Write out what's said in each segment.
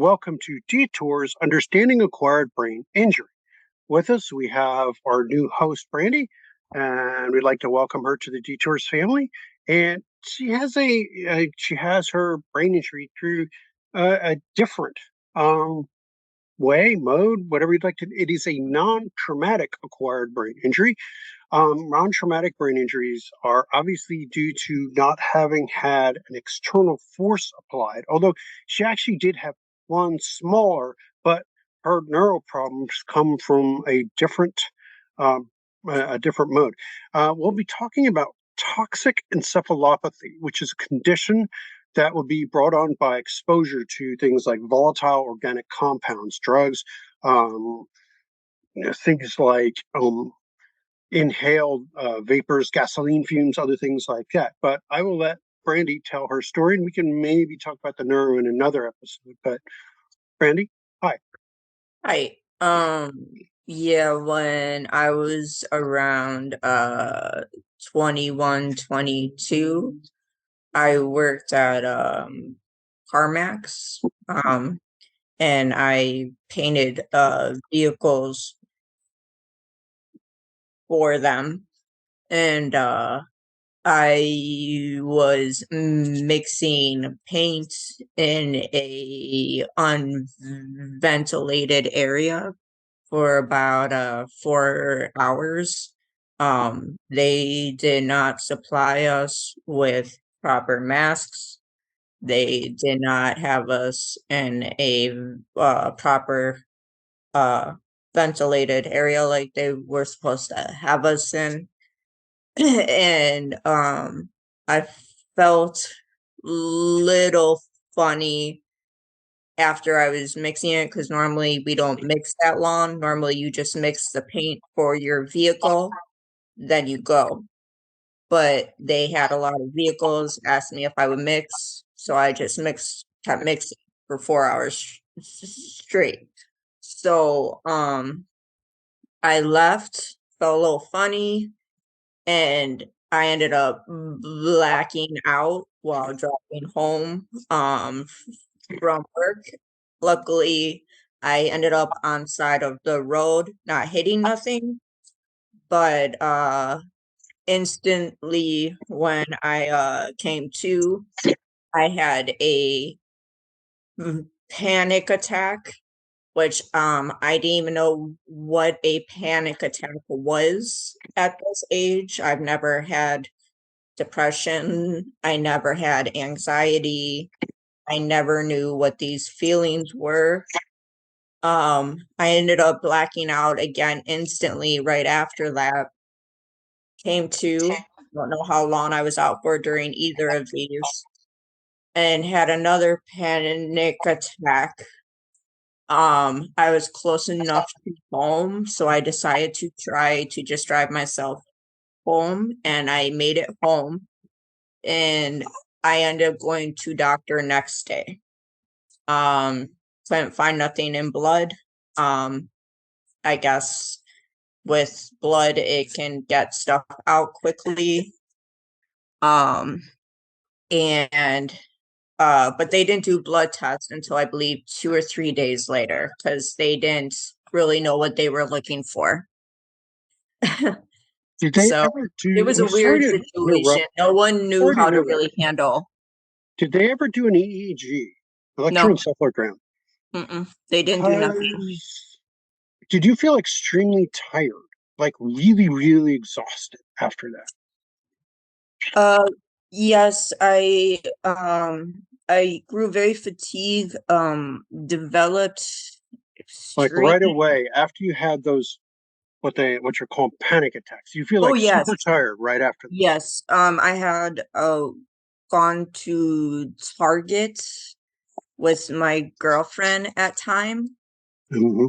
Welcome to Detours Understanding Acquired Brain Injury. With us, we have our new host, Brandy, and we'd like to welcome her to the Detours family. And she has she has her brain injury through a different mode, whatever you'd like to. It is a non-traumatic acquired brain injury. Non-traumatic brain injuries are obviously due to not having had an external force applied, although she actually did have one smaller, but her neural problems come from um, a different mode. We'll be talking about toxic encephalopathy, which is a condition that will be brought on by exposure to things like volatile organic compounds, drugs, um, things like inhaled vapors, gasoline fumes, other things like that. But I will let Brandy tell her story, and we can maybe talk about the neuro in another episode. But Brandy, hi. Hi. Yeah, when I was around 21, 22, I worked at CarMax. And I painted vehicles for them. And I was mixing paint in a unventilated area for about 4 hours. They did not supply us with proper masks. They did not have us in a proper uh, ventilated area like they were supposed to have us in. And I felt little funny after I was mixing it because normally we don't mix that long. Normally you just mix the paint for your vehicle, then you go. But they had a lot of vehicles, asked me if I would mix, so I just kept mixing for 4 hours straight. So I left, felt a little funny, and I ended up blacking out while driving home from work. Luckily, I ended up on side of the road, not hitting nothing, but instantly when I came to, I had a panic attack, which I didn't even know what a panic attack was at this age. I've never had depression. I never had anxiety. I never knew what these feelings were. I ended up blacking out again instantly right after that. Came to, don't know how long I was out for during either of these, and had another panic attack. I was close enough to home, so I decided to try to just drive myself home, and I made it home, and I ended up going to doctor next day. Um, couldn't find nothing in blood. I guess with blood it can get stuff out quickly. Um, and but they didn't do blood tests until I believe 2 or 3 days later because they didn't really know what they were looking for. Did they So ever it do? was I'm a sorry weird to situation. interrupt. No one knew Sorry to how to interrupt. really handle. Did they ever do an EEG, No, electroencephalogram? they didn't do nothing. Because did you feel extremely tired, like really, really exhausted after that? Uh, yes, I grew very fatigued, developed Like extreme. right away after you had those what you're called panic attacks, you feel Oh like yes, super tired right after them. yes. I had gone to Target with my girlfriend at time, Hmm.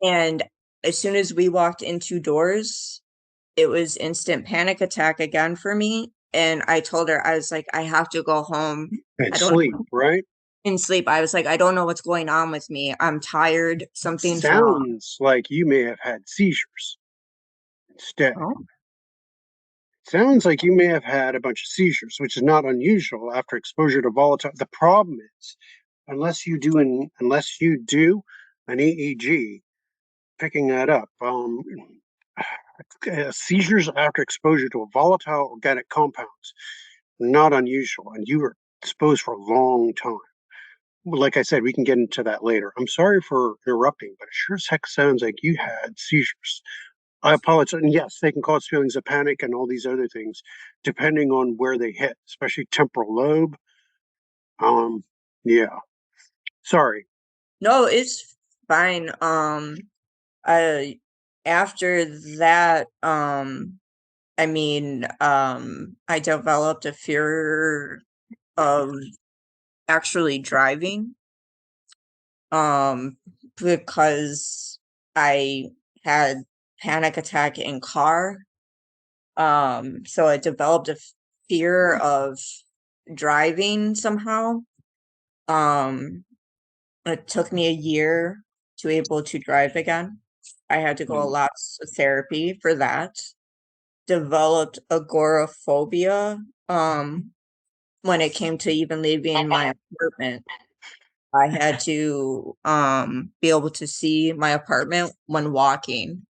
and as soon as we walked into doors, it was instant panic attack again for me. And I told her, I was like, I have to go home. And I don't sleep, right? in sleep. I was like, I don't know what's going on with me. I'm tired. Something's wrong. Sounds like you may have had seizures instead. Oh, Sounds like you may have had a bunch of seizures, which is not unusual after exposure to volatile. The problem is, an EEG, picking that up. Seizures after exposure to a volatile organic compounds, not unusual, and you were exposed for a long time. Like I said, we can get into that later. I'm sorry for interrupting, but it sure as heck sounds like you had seizures. I apologize. And yes, they can cause feelings of panic and all these other things, depending on where they hit, especially temporal lobe. Um, yeah. Sorry. No, it's fine. I after that, I mean, I developed a fear of actually driving, um, because I had panic attack in car. So I developed a fear of driving somehow. Um, it took me a year to able to drive again. I had to go a Mm. lot of therapy for that. Developed agoraphobia, when it came to even leaving my apartment. I had to be able to see my apartment when walking,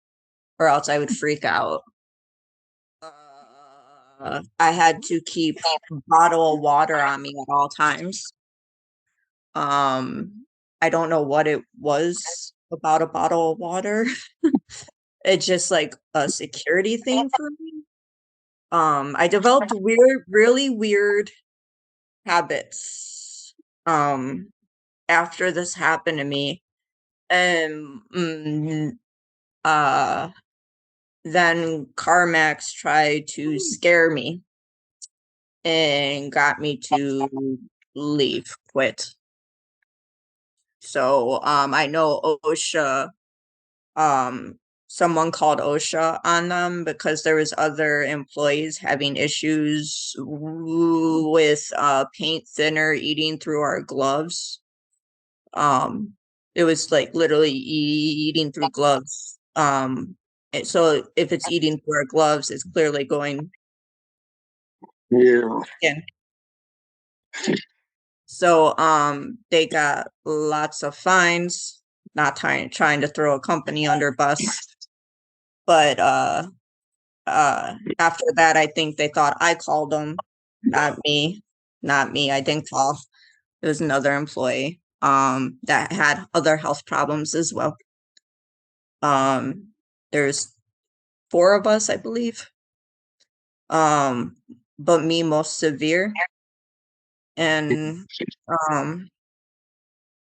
or else I would freak out. I had to keep a bottle of water on me at all times. Um, I don't know what it was about a bottle of water. It's just like a security thing for me. I developed really weird habits after this happened to me. And uh then CarMax tried to scare me and got me to leave, quit. So I know OSHA, um someone called OSHA on them because there was other employees having issues with paint thinner eating through our gloves. Um it was like literally eating through gloves. So if it's eating through our gloves, it's clearly going Yeah. in. So they got lots of fines, not trying to throw a company under bus, but after that I think they thought I called them, not me. Not me, I didn't call. It was another employee that had other health problems as well. There's four of us, I believe. Um but me most severe, and um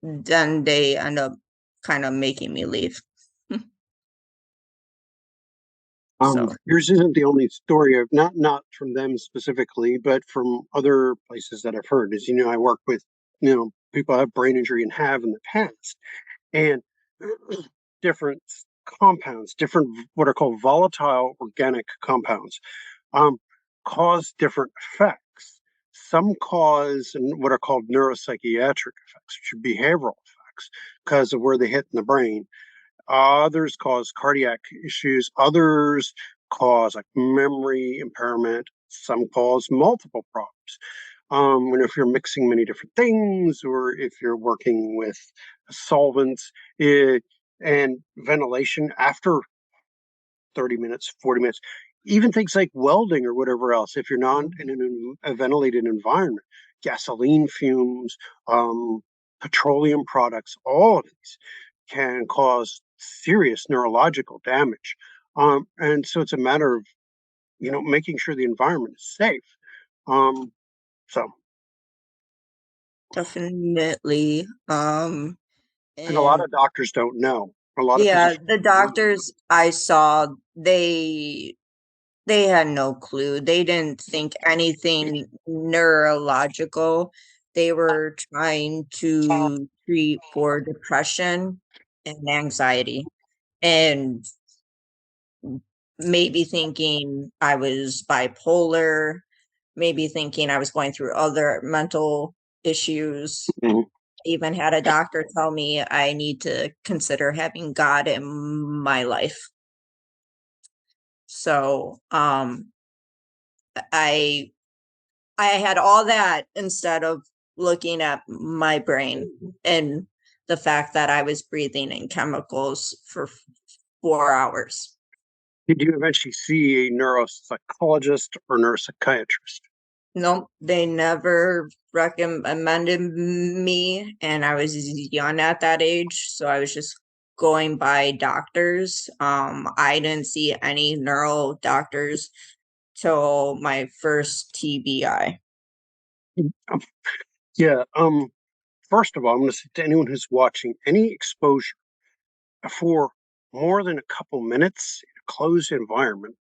then they end up kind of making me leave. So Yours isn't the only story of not from them specifically, but from other places that I've heard. As you know, I work with people who have brain injury and have in the past, and different compounds, different what are called volatile organic compounds, um, cause different effects. Some cause what are called neuropsychiatric effects, which are behavioral effects because of where they hit in the brain. Others cause cardiac issues. Others cause like memory impairment. Some cause multiple problems. And if you're mixing many different things, or if you're working with solvents, and ventilation after 30 minutes, 40 minutes, even things like welding or whatever else, if you're not in a ventilated environment, gasoline fumes, petroleum products, all of these can cause serious neurological damage. And so it's a matter of, making sure the environment is safe. Um, so, definitely. and a lot And of doctors don't know. A lot of yeah, physicians the don't know. doctors I saw, they had no clue. They didn't think anything neurological. They were trying to treat for depression and anxiety, and maybe thinking I was bipolar, maybe thinking I was going through other mental issues. Mhm. Even had a doctor tell me I need to consider having God in my life. So, I I had all that instead of looking at my brain and the fact that I was breathing in chemicals for 4 hours. Did you eventually see a neuropsychologist or neuropsychiatrist? Nope, they never recommended me, and I was young at that age, so I was just going by doctors. I didn't see any neuro doctors till my first TBI. Um, yeah. First of all, I'm going to say to anyone who's watching, any exposure for more than a couple minutes in a closed environment,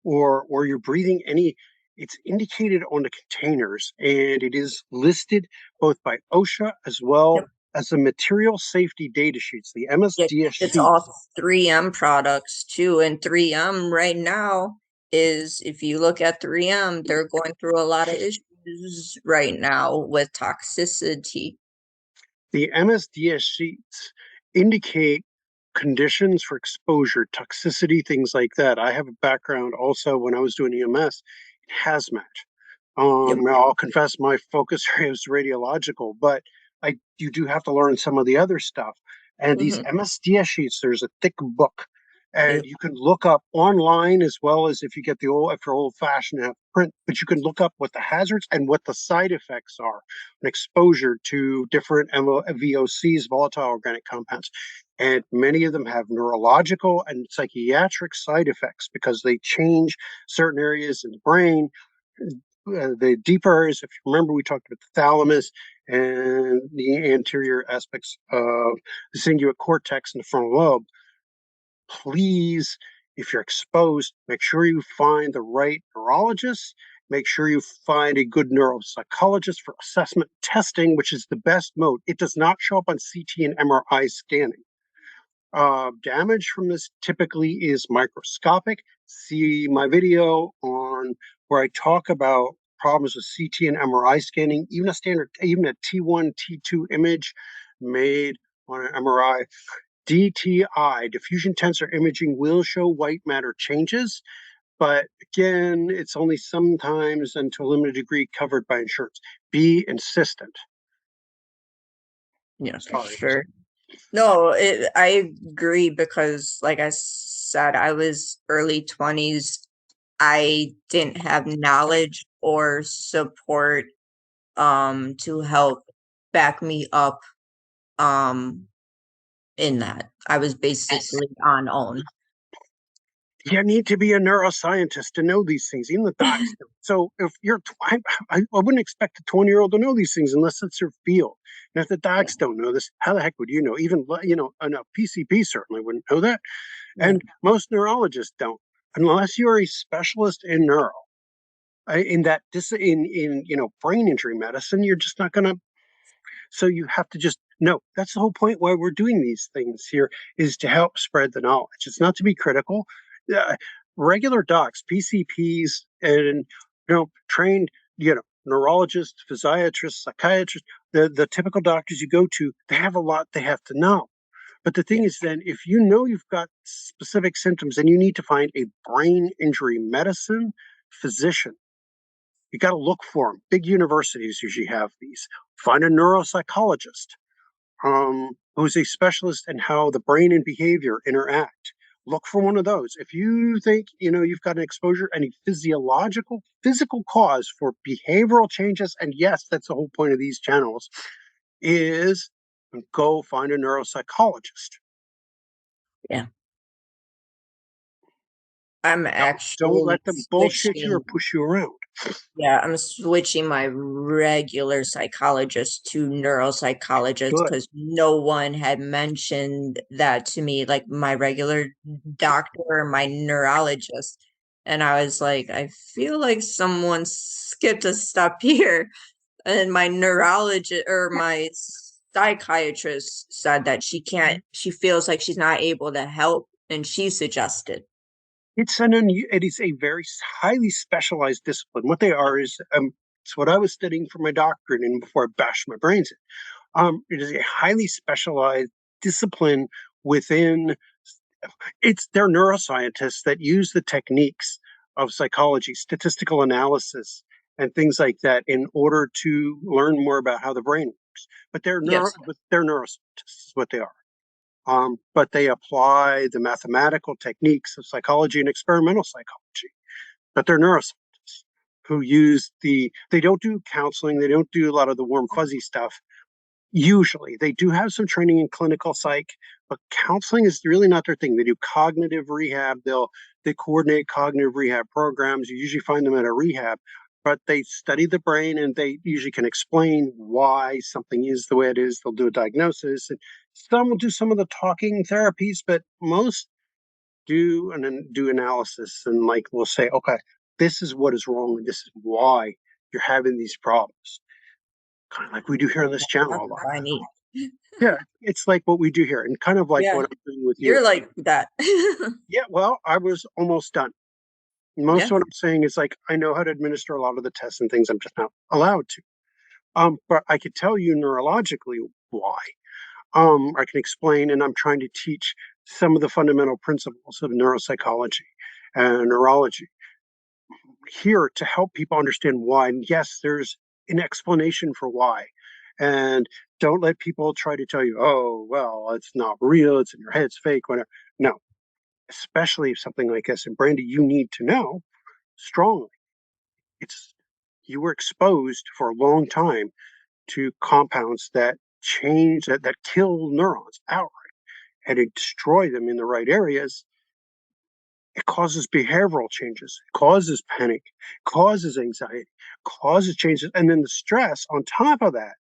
or you're breathing any, it's indicated on the containers, and it is listed both by OSHA as well Yep. as the material safety data sheets, the MSDS It's sheets. all 3M products too, and 3M right now is, if you look at 3M, they're going through a lot of issues right now with toxicity. The MSDS sheets indicate conditions for exposure, toxicity, things like that. I have a background also when I was doing EMS in hazmat. Yep. I'll confess my focus area is radiological, but you do have to learn some of the other stuff. And these Hmm. MSDS sheets, there's a thick book, and Yep. you can look up online as well as if you get the old, if you're old fashioned, have print. But you can look up what the hazards and what the side effects are, an exposure to different VOCs, volatile organic compounds. And many of them have neurological and psychiatric side effects because they change certain areas in the brain, the deeper areas. If you remember, we talked about the thalamus and the anterior aspects of the cingulate cortex and the frontal lobe. Please, if you're exposed, make sure you find the right neurologist. Make sure you find a good neuropsychologist for assessment testing, which is the best mode. It does not show up on CT and MRI scanning. Damage from this typically is microscopic. See my video on where I talk about problems with CT and MRI scanning. Even a T1, T2 image made on an MRI, DTI, diffusion tensor imaging, will show white matter changes. But again, it's only sometimes and to a limited degree covered by insurance. Be insistent. Yeah, for Sorry. sure. No, I agree because, like I said, I was early 20s. I didn't have knowledge or support to help back me up um in that. I was basically on own. You need to be a neuroscientist to know these things. Even the docs do. So if you're, I wouldn't expect a 20-year-old to know these things unless it's their field. And if the Yeah, docs don't know this, how the heck would you know? Even a PCP certainly wouldn't know that, yeah, and most neurologists don't, unless you're a specialist in neuro. In that in brain injury medicine, you're just not going to. So you have to just know that's the whole point why we're doing these things here, is to help spread the knowledge. It's not to be critical. Uh, Regular docs, PCPs, and trained neurologists, physiatrists, psychiatrists, the typical doctors you go to, they have a lot they have to know. But the thing yeah, is, then, if you know you've got specific symptoms and you need to find a brain injury medicine physician, you got to look for them. Big universities usually have these. Find a neuropsychologist who's a specialist in how the brain and behavior interact. Look for one of those. If you think you've got an exposure, any physical cause for behavioral changes, and yes, that's the whole point of these channels, is go find a neuropsychologist. yeah. I'm Don't actually let them bullshit you or switching. push you around. Yeah, I'm switching my regular psychologist to neuropsychologist Good. because no one had mentioned that to me, like my regular doctor or my neurologist. And I was like, I feel like someone skipped a step here. And my neurologist or my psychiatrist said that she feels like she's not able to help, and she suggested. It is a very highly specialized discipline. What they are is it's what I was studying for my doctorate and before I bashed my brains in. It is a highly specialized discipline within. They're neuroscientists that use the techniques of psychology, statistical analysis, and things like that in order to learn more about how the brain works. Yes. But they're neuroscientists, is what they are. But they apply the mathematical techniques of psychology and experimental psychology. But they're neuroscientists who use they don't do counseling, they don't do a lot of the warm fuzzy stuff. Usually, they do have some training in clinical psych, but counseling is really not their thing. They do cognitive rehab. They coordinate cognitive rehab programs. You usually find them at a rehab, but they study the brain and they usually can explain why something is the way it is. They'll do a diagnosis, and some will do some of the talking therapies, but most do analysis and like will say, okay, this is what is wrong and this is why you're having these problems. Kind of like we do here on this channel That's a lot. what I need. Yeah, it's like what we do here, and kind of like Yeah, what I'm doing with you. you're like that. Yeah, well, I was almost done. Most Yeah. of what I'm saying is like I know how to administer a lot of the tests and things. I'm just not allowed to. But I could tell you neurologically why. I can explain, and I'm trying to teach some of the fundamental principles of neuropsychology and neurology here to help people understand why. And yes, there's an explanation for why. And don't let people try to tell you, oh, well, it's not real, it's in your head, it's fake, whatever. No, especially if something like this. And Brandy, you need to know strongly. It's you were exposed for a long time to compounds that that kill neurons outright and it destroy them in the right areas. It causes behavioral changes, it causes panic, causes anxiety, causes changes, and then the stress on top of that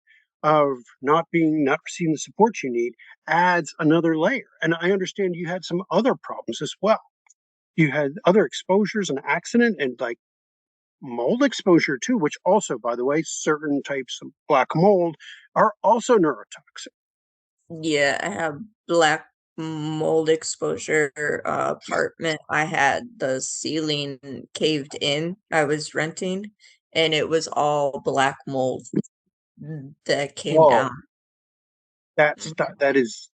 of not receiving the support you need adds another layer. And I understand you had some other problems as well. You had other exposures, an accident, and like mold exposure too, which also, by the way, certain types of black mold are also neurotoxic. Yeah, I have black mold exposure apartment. I had the ceiling caved in. I was renting, and it was all black mold that came down. Whoa, that is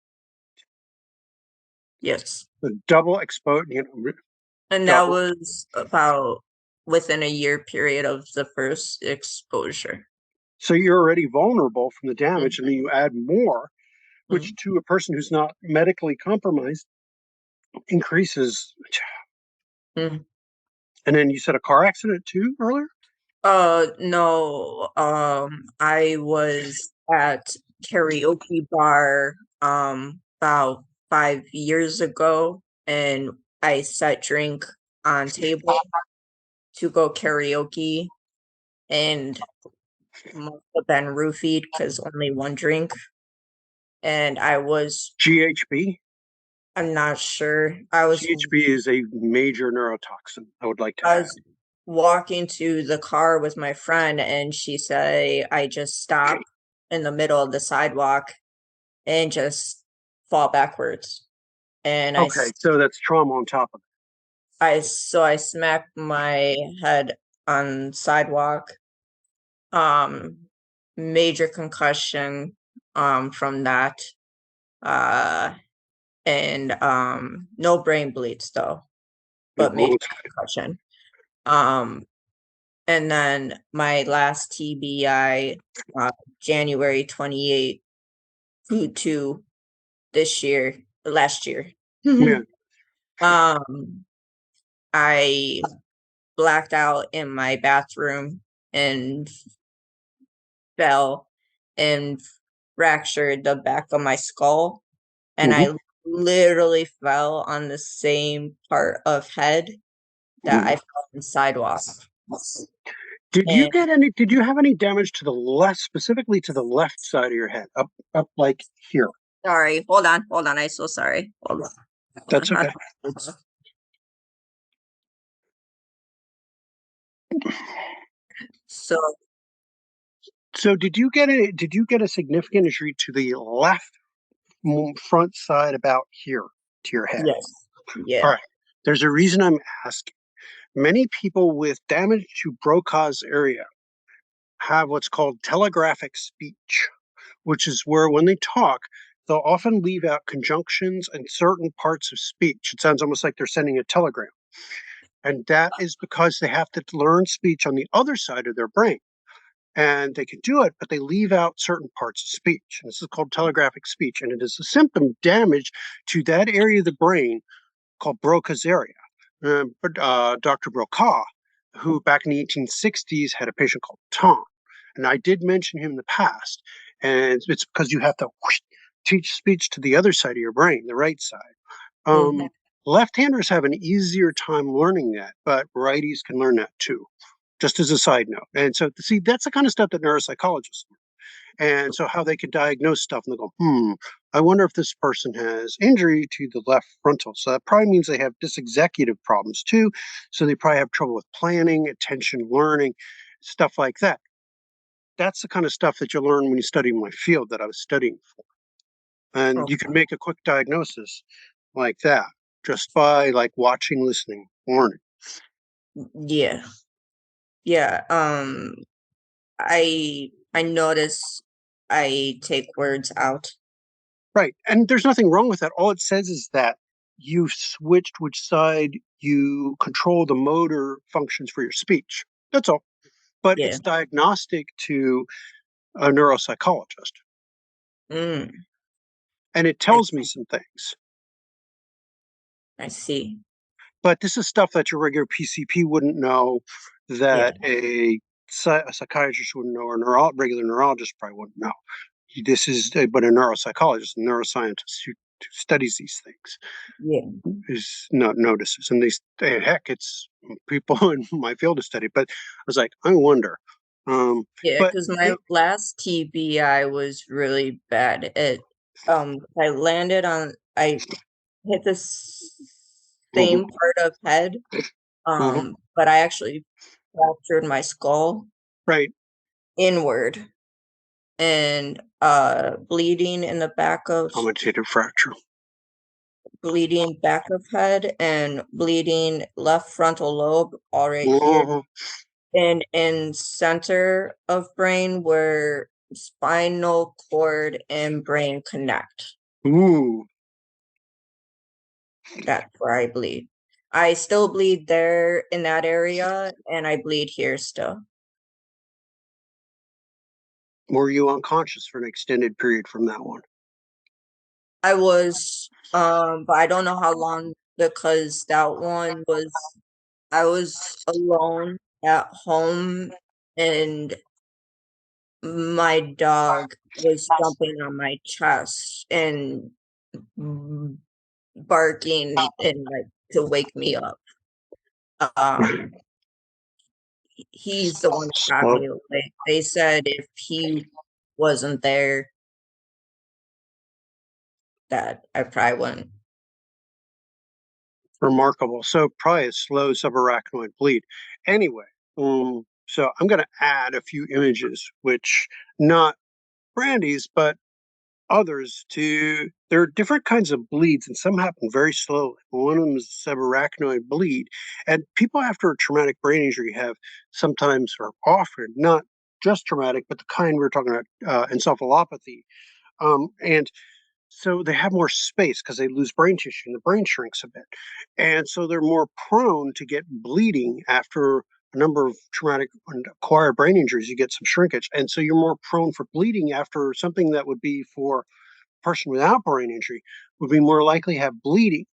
Yes. the double exposure. And that Double. was about within a year period of the first exposure. So you're already vulnerable from the damage, and then Mhm, you add more, which mhm, to a person who's not medically compromised increases. mhm. And then you said a car accident too earlier? No, I was at karaoke bar, about 5 years ago, and I set drink on table to go karaoke, and must have been roofied because only one drink, and GHB? I'm not sure. I was GHB is a major neurotoxin, I would like to I add. was walking to the car with my friend, and she said I just stop in the middle of the sidewalk and just fall backwards. And Okay, so that's trauma on top of I smacked my head on sidewalk. Um, Major concussion from that. Uh, and no brain bleeds though, it. but major Well, concussion. Um, And then my last TBI, January 28th to this year, last year. yeah. um, I blacked out in my bathroom and fell and fractured the back of my skull. And Mhm, I literally fell on the same part of head that I mhm. fell on sidewalk. Did And you have any damage to the left, specifically to the left side of your head? Up like here. sorry, hold on. I'm so sorry. Hold on. That's okay. So So did you get a significant injury to the left front side about here to your head? yes, All yeah. right. There's a reason I'm asking. Many people with damage to Broca's area have what's called telegraphic speech, which is where when they talk, they'll often leave out conjunctions and certain parts of speech. It sounds almost like they're sending a telegram. And that is because they have to learn speech on the other side of their brain. And they can do it, but they leave out certain parts of speech. And this is called telegraphic speech. And it is a symptom damage to that area of the brain called Broca's area. Dr. Broca, who back in the 1860s had a patient called Tom. And I did mention him in the past. And it's because you have to teach speech to the other side of your brain, the right side. Mhm. Um, Left-handers have an easier time learning that, but righties can learn that too, just as a side note. And so, see, that's the kind of stuff that neuropsychologists learn. And so, how they can diagnose stuff and they go, I wonder if this person has injury to the left frontal. So, that probably means they have dysexecutive problems too. So, they probably have trouble with planning, attention, learning, stuff like that. That's the kind of stuff that you learn when you study my field that I was studying for. And you can Okay. make a quick diagnosis like that just by like watching, listening, learning. Yeah. Yeah. I notice I take words out. Right. And there's nothing wrong with that. All it says is that you've switched which side you control the motor functions for your speech. That's all. But Yeah. it's diagnostic to a neuropsychologist. Mm, And it I tells me some things. I see. But this is stuff that your regular PCP wouldn't know, Yeah. that a psychiatrist wouldn't know, or regular neurologist probably wouldn't know. This is, but a neuropsychologist, a neuroscientist who studies these things Yeah. is not notices. And heck, it's people in my field of study. But I was like, I wonder. Yeah, But because my it, last TBI was really bad. I hit the mhm, same part of head, mhm, but I actually fractured my skull right, inward and bleeding in the back of commentator fracture. head and bleeding left frontal lobe all right here Mhm. and in center of brain where spinal cord and brain connect. Ooh, That's where I bleed. I still bleed there in that area, and I bleed here still. were you unconscious for an extended period from that one? I was, but I don't know how long because that one was I was alone at home and my dog was jumping on my chest and mm, barking and like to wake me up. Um, he's the one that got So me awake. They said if he wasn't there, that I probably wouldn't. remarkable. So probably a slow subarachnoid bleed. Anyway, so I'm going to add a few images, which not Brandy's, but others to. There are different kinds of bleeds, and some happen very slowly. One of them is subarachnoid bleed, and people after a traumatic brain injury have sometimes or often not just traumatic, but the kind we were talking about, encephalopathy, and so they have more space because they lose brain tissue and the brain shrinks a bit. And so they're more prone to get bleeding after a number of traumatic and acquired brain injuries. You get some shrinkage. And so you're more prone for bleeding after something that would be for a person without brain injury would be more likely to have bleeding.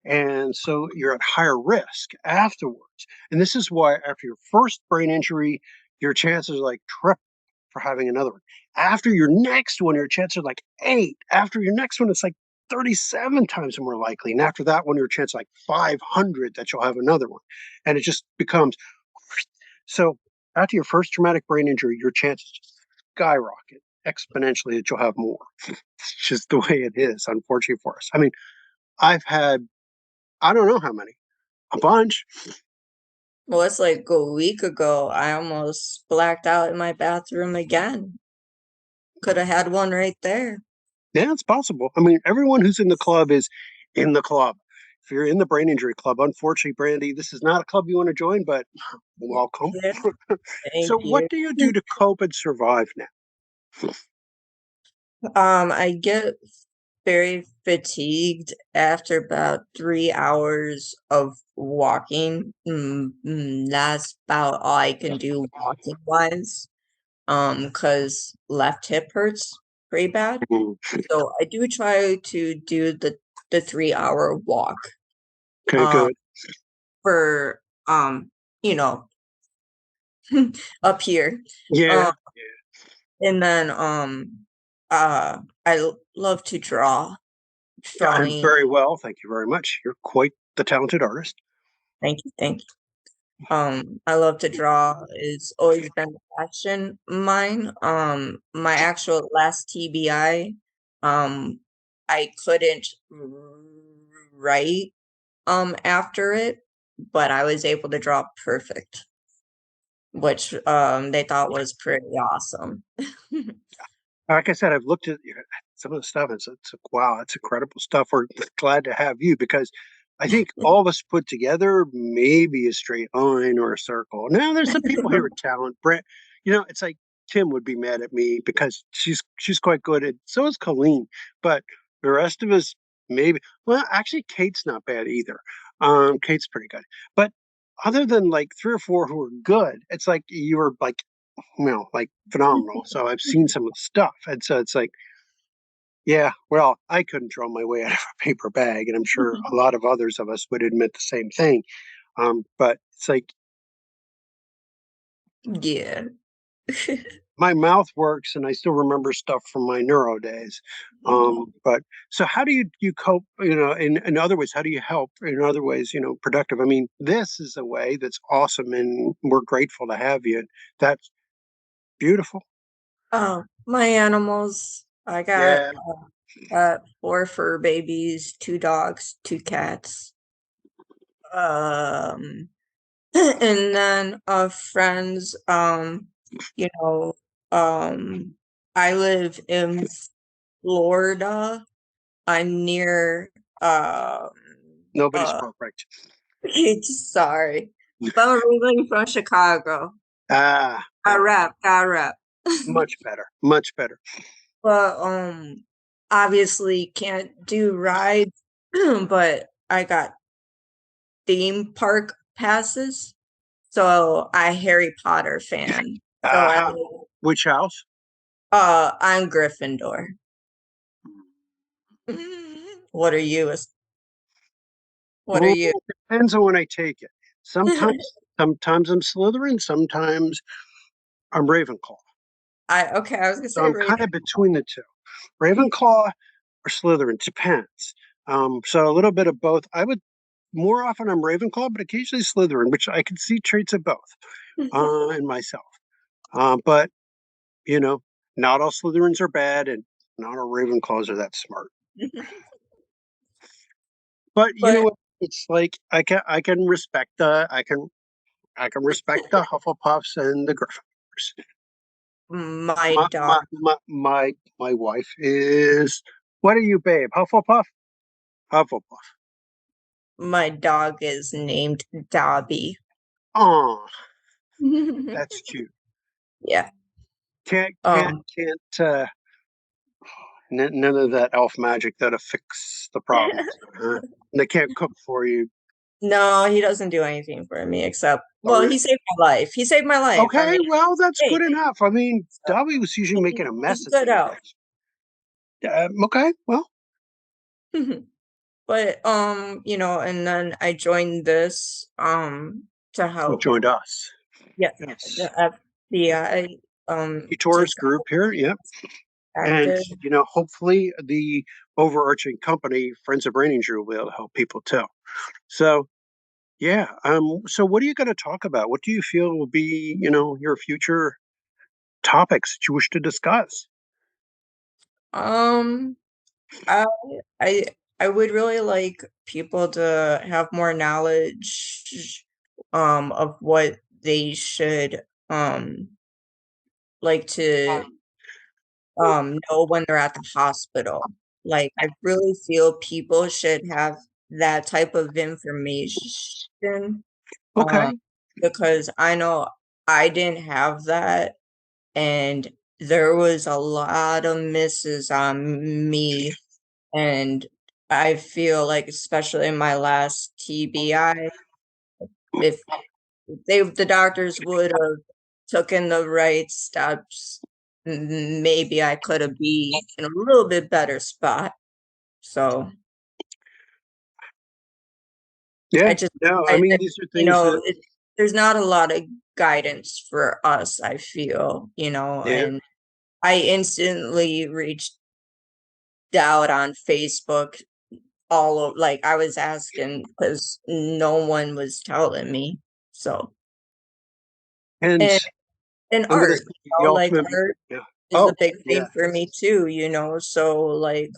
And so you're at higher risk afterwards. And this is why after your first brain injury, your chances are like triple for having another one. After your next one, your chances are like 8. After your next one, it's like 37 times more likely. And after that one, your chance like 500 that you'll have another one. And it just becomes so after your first traumatic brain injury, your chances just skyrocket exponentially that you'll have more. It's just the way it is, unfortunately for us. I mean, I've had, I don't know how many, a bunch. Well, it's like a week ago, I almost blacked out in my bathroom again. Could have had one right there. Yeah, it's possible. I mean, everyone who's in the club is in the club. If you're in the brain injury club, unfortunately, Brandy, this is not a club you want to join, but welcome. Yeah, thank So, what you. do you do to cope and survive now? I get very fatigued after about 3 hours of walking. That's about all I can do walking wise. Because left hip hurts pretty bad. Mm. So I do try to do the 3 hour walk. Okay, Um, good. for you know, up here. Yeah, Um, and then love to draw. I'm Drawing. very well. Thank you very much. You're quite the talented artist. Thank you, thank you. I love to draw. It's always been a passion of mine. My actual last TBI, I couldn't write after it, but I was able to draw perfect, which they thought was pretty awesome. Like I said, I've looked at some of the stuff. It's wow, it's incredible stuff. We're glad to have you because I think all of us put together maybe a straight line or a circle. Now there's some people here with talent. Brent, it's like Kim would be mad at me because she's quite good at. So is Colleen, but the rest of us maybe. Well, actually, Kate's not bad either. Kate's pretty good, but other than like three or four who are good, it's like you were like like phenomenal. So I've seen some of the stuff. And so it's like, yeah, well, I couldn't draw my way out of a paper bag. And I'm sure a lot of others of us would admit the same thing. But it's like Yeah. my mouth works and I still remember stuff from my neuro days. But so how do you cope, in other ways, how do you help in other ways, productive? I mean, this is a way that's awesome and we're grateful to have you. That's beautiful. Oh, my animals. I got Yeah, four fur babies, two dogs, two cats. Um, and then friends. You know, um, I live in Florida. I'm near nobody's uh perfect. sorry. But I'm originally from Chicago. Ah, Got well, rap, got rap. much better, much better. But obviously can't do rides, but I got theme park passes. So I Harry Potter fan. So How, which house? I'm Gryffindor. What are you? What are Well, you? depends on when I take it. Sometimes I'm Slytherin, sometimes I'm Ravenclaw. I was gonna So say I'm kind Raven. of between the two. Ravenclaw or Slytherin, depends. So a little bit of both. I would more often I'm Ravenclaw, but occasionally Slytherin, which I can see traits of both in myself. But you know, not all Slytherins are bad, and not all Ravenclaws are that smart. But you know But what? It's like I can respect I can respect the Hufflepuffs and the Gryffindors. my My dog, my my my, my wife is what are you, babe? Hufflepuff? Hufflepuff. my dog is named Dobby. Oh, that's cute. Yeah. Can't can't Um, can't none of that elf magic that'll fix the problems. Huh? They can't cook for you. no, he doesn't do anything for me except, Oh, well, really? he saved my life. He saved my life. I Okay, mean, well, that's hey, good enough. I mean, so Dobby was usually making a he's mess at good the out. end. Okay, well, But and then I joined this to you help, joined us. yeah, Yes. the FBI to Detours group here. Yep. And, active. hopefully the overarching company, Friends of Brain Injury, will be able to help people too. So, yeah. So what are you going to talk about? What do you feel will be, your future topics that you wish to discuss? Um I I I would really like people to have more knowledge of what they should like to know when they're at the hospital. Like I really feel people should have that type of information um Okay. because I know I didn't have that and there was a lot of misses on me And I feel like, especially in my last TBI, if the doctors would have taken the right steps, maybe I could have be in a little bit better spot. So Yeah, I just, no, I mean, these are things that, there's not a lot of guidance for us, I feel, yeah. and I instantly reached out on Facebook all of like I was asking because no one was telling me. So And and and I'm going to art, say the like ultimate, art yeah. is a Oh, big yeah. thing for me too, so like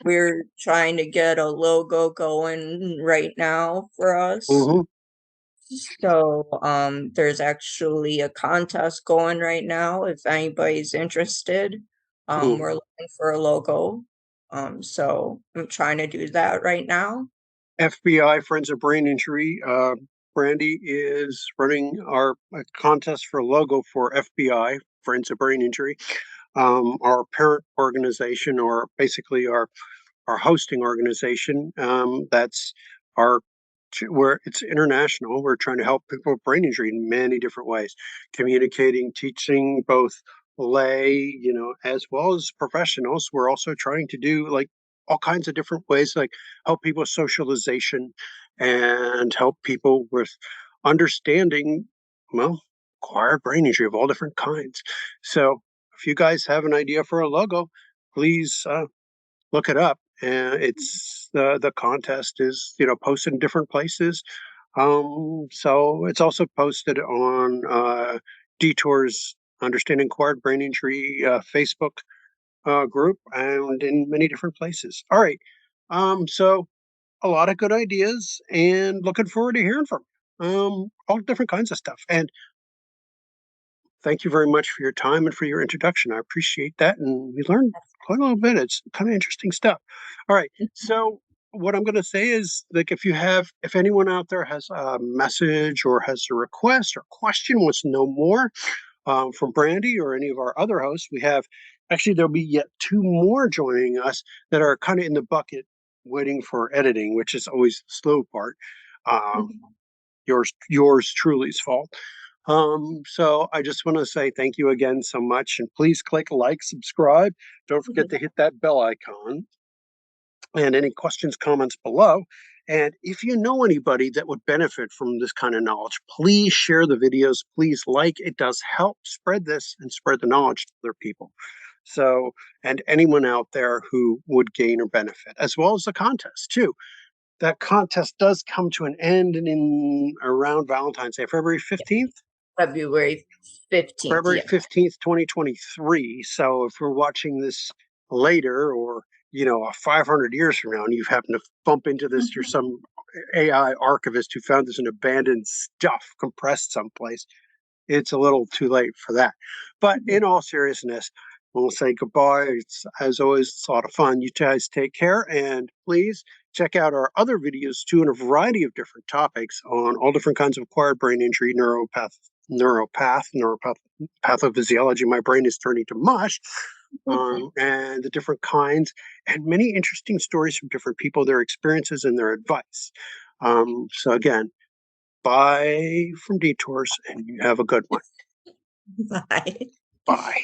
we're trying to get a logo going right now for us. Hmm. So there's actually a contest going right now if anybody's interested. We're looking for a logo. So I'm trying to do that right now. FBI Friends of Brain Injury. Brandy is running our contest for a logo for FBI Friends of Brain Injury. Our parent organization, or basically our hosting organization. That's our where it's international. We're trying to help people with brain injury in many different ways, communicating, teaching, both lay, as well as professionals. We're also trying to do like all kinds of different ways, like help people with socialization and help people with understanding, well, acquired brain injury of all different kinds. So if you guys have an idea for a logo, please look it up. And it's the contest is posted in different places. So it's also posted on Detours Understanding Acquired Brain Injury Facebook group and in many different places. All right. So a lot of good ideas and looking forward to hearing from you. All different kinds of stuff. And thank you very much for your time and for your introduction. I appreciate that. And we learned quite a little bit. It's kind of interesting stuff. All right. So, what I'm going to say is like, if anyone out there has a message or has a request or question, wants to know more from Brandy or any of our other hosts, we have actually, there'll be yet two more joining us that are kind of in the bucket waiting for editing, which is always the slow part. Um, yours truly's fault. So I just want to say thank you again so much. And please click like, subscribe. Don't forget to hit that bell icon and any questions, comments below. And if you know anybody that would benefit from this kind of knowledge, please share the videos. Please like. It does help spread this and spread the knowledge to other people. So, and anyone out there who would gain or benefit, as well as the contest too. That contest does come to an end in around Valentine's Day, February 15th. February 15th, February yeah. 15th, 2023. So if we're watching this later or, 500 years from now and you happen to bump into this, you're some AI archivist who found this in abandoned stuff compressed someplace, it's a little too late for that. But in all seriousness, we'll say goodbye. It's, as always, it's a lot of fun. You guys take care, and please check out our other videos too, on a variety of different topics on all different kinds of acquired brain injury, pathophysiology. My brain is turning to mush. And the different kinds, and many interesting stories from different people, their experiences and their advice. So again, bye from Detours, and you have a good one. Bye. Bye.